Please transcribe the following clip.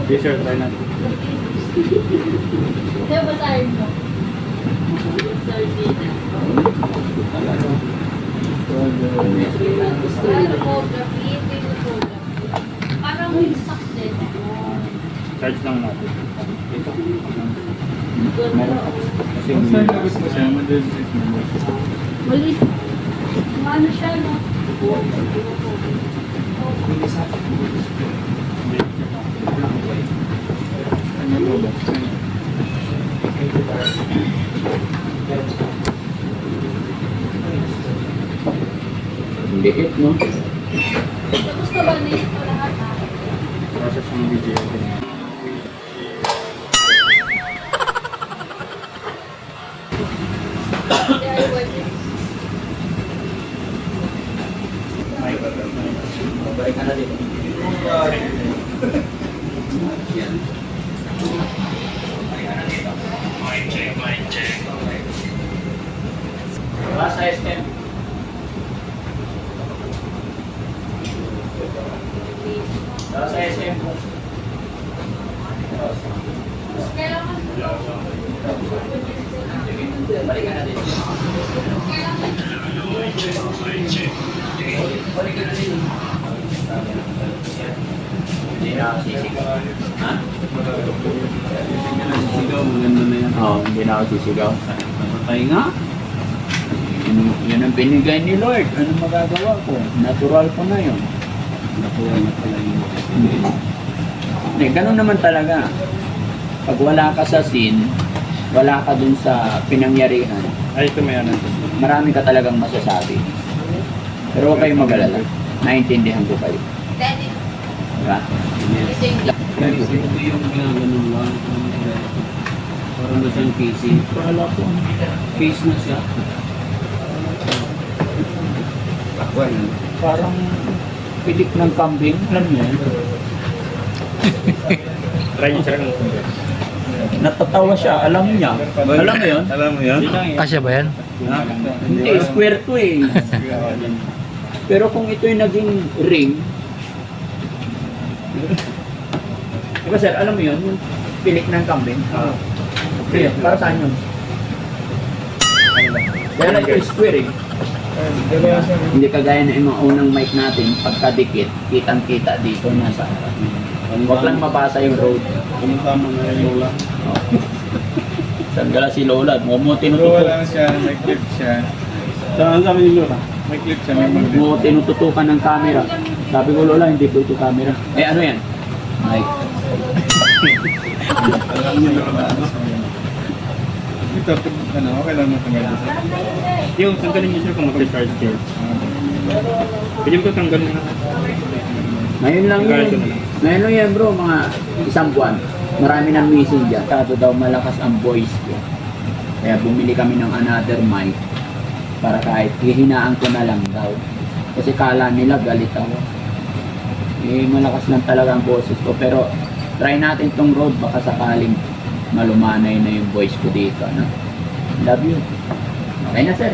Yes sir, try natin. Kaya ba tayo mo? Sardina. Ano mo, gabi, ito yung program. Parang may stock din. Charge lang natin. Meron pa. Kasi Saan labas mo siya? Madalsit mo. Mali. Ano siya, no? Ano mo ba? Liit, no? Tapos ka ba na ito lahat, ha? process ng video. DIY din. Babalik ka na dito. Yan. Mic check. Wala sa SM. Wala sa SM po. Kailangan Balik ka na dito. Balik ka na dito. Hindi na ako sisigaw. Ha? Sigaw, maganda na yan. Oo, hindi na ako sisigaw. Napatay nga. Yun ang binigay ni Lord. Anong magagawa ko? Natural ko na yun. Nakuha na pala yun. Hindi, ganun naman talaga. Pag wala ka sa sin, wala ka dun sa pinangyarihan, Ay, ito may ano. marami ka talagang masasabi. Pero huwag kayong mag-alala. Naintindihan ko kayo. Daddy, Diba? ito yung Guys, ito yung ginaganon lang. Parang na siyang casing. Wala po. Case na siya. Takwan. Parang pilik ng kambing. Alam niyo yan? Try nyo sir ng Natatawa siya. Alam niya. Alam mo yun? Alam mo yun? Kasya ba yan? Hindi, square to eh. Pero kung ito yung naging ring, diba sir, alam mo yun? Yung pilik ng kambing. Okay, para saan yun? Kaya lang ito square eh. Hindi kagaya na yung mga unang mic natin, pagkadikit, kitang-kita dito nasa harap. Huwag lang mabasa yung road. Pumunta mo na yung Lola. Saan gala si Lola? Mo Pero tinututok. wala siya, may clip siya. Saan sabi ni Lola? May clip siya, may mag-clip. Mo tinututukan ng camera. Sabi ko, Lola, hindi po ito camera. Eh, ano yan? Mic. Alam ni Lola. Ito, ano, okay lang natin ngayon. Yung tanggalin nyo sir kung mag-charge kayo. Pwede mo tanggalin na. Ngayon lang Kahit yun. ano lang. Ngayon lang yan bro, mga isang buwan. Marami nang missing dyan. Kado daw malakas ang voice ko. Kaya bumili kami ng another mic. Para kahit hihinaan ko na lang daw. Kasi kala nila galit ako. Eh malakas lang talaga ang boses ko. Pero try natin tong road. Baka sakaling malumanay na yung voice ko dito. Ano? Love you. Okay na sir.